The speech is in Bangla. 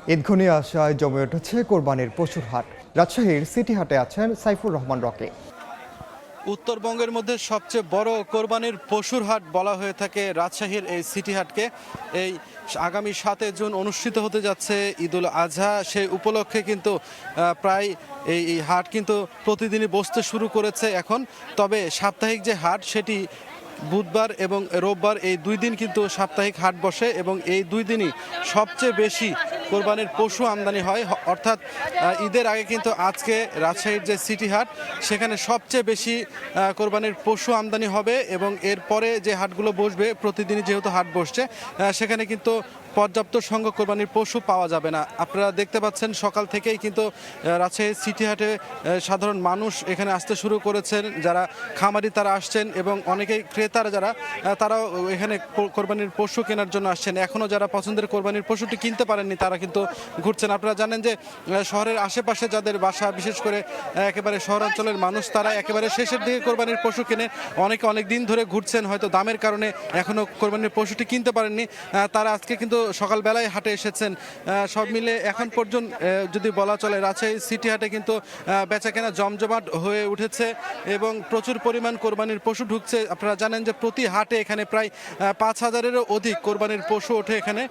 ঈদঘনিয়ে আসায় জমে উঠেছে কোরবানির পশুর হাট। রাজশাহীর সিটি হাটে আছেন সাইফুর রহমান রকি। উত্তরবঙ্গের মধ্যে সবচেয়ে বড় কোরবানির পশুর হাট বলা হয়ে থাকে রাজশাহীর এই সিটি হাটকে। এই আগামী 7 জুন অনুষ্ঠিত হতে যাচ্ছে ঈদুল আজহা, সেই উপলক্ষে কিন্তু প্রায় এই হাট কিন্তু প্রতিদিনই বসতে শুরু করেছে এখন। তবে সাপ্তাহিক যে হাট সেটি বুধবার এবং রোববার এই 2 দিন কিন্তু সাপ্তাহিক হাট বসে এবং এই 2 দিনই সবচেয়ে বেশি কোরবানির পশু আমদানি হয়। অর্থাৎ ঈদের আগে কিন্তু আজকে রাজশাহীর যে সিটি হাট সেখানে সবচেয়ে বেশি কোরবানির পশু আমদানি হবে এবং এরপরে যে হাটগুলো বসবে প্রতিদিনই যেহেতু হাট বসছে সেখানে কিন্তু পর্যাপ্ত সংখ্যক কোরবানির পশু পাওয়া যাবে না। আপনারা দেখতে পাচ্ছেন সকাল থেকেই কিন্তু রাজশাহী সিটি হাটে সাধারণ মানুষ এখানে আসতে শুরু করেছেন, যারা খামারি তারা আসছেন এবং অনেকেই ক্রেতারা যারা তারাও এখানে কোরবানির পশু কেনার জন্য আসছেন। এখনও যারা পছন্দের কোরবানির পশুটি কিনতে পারেননি তারা কিন্তু ঘুরছেন। আপনারা জানেন যে শহরের আশেপাশে যাদের বাসা, বিশেষ করে একেবারে শহরাঞ্চলের মানুষ, তারা একেবারে শেষের দিকে কোরবানির পশু কিনে অনেকে অনেক দিন ধরে ঘুরছেন, হয়তো দামের কারণে এখনও কোরবানির পশুটি কিনতে পারেননি। তারা আজকে কিন্তু সকালবেলায় হাটে এসেছেন। সব মিলে এখন পর্যন্ত যদি বলা চলে রাজশাহী সিটি হাটে কিন্তু বেচাকেনা জমজমাট হয়ে উঠেছে এবং প্রচুর পরিমাণ কোরবানির পশু ঢুকছে। আপনারা জানেন যে প্রতি হাটে এখানে প্রায় 5,000-এরও অধিক কোরবানির পশু ওঠে এখানে।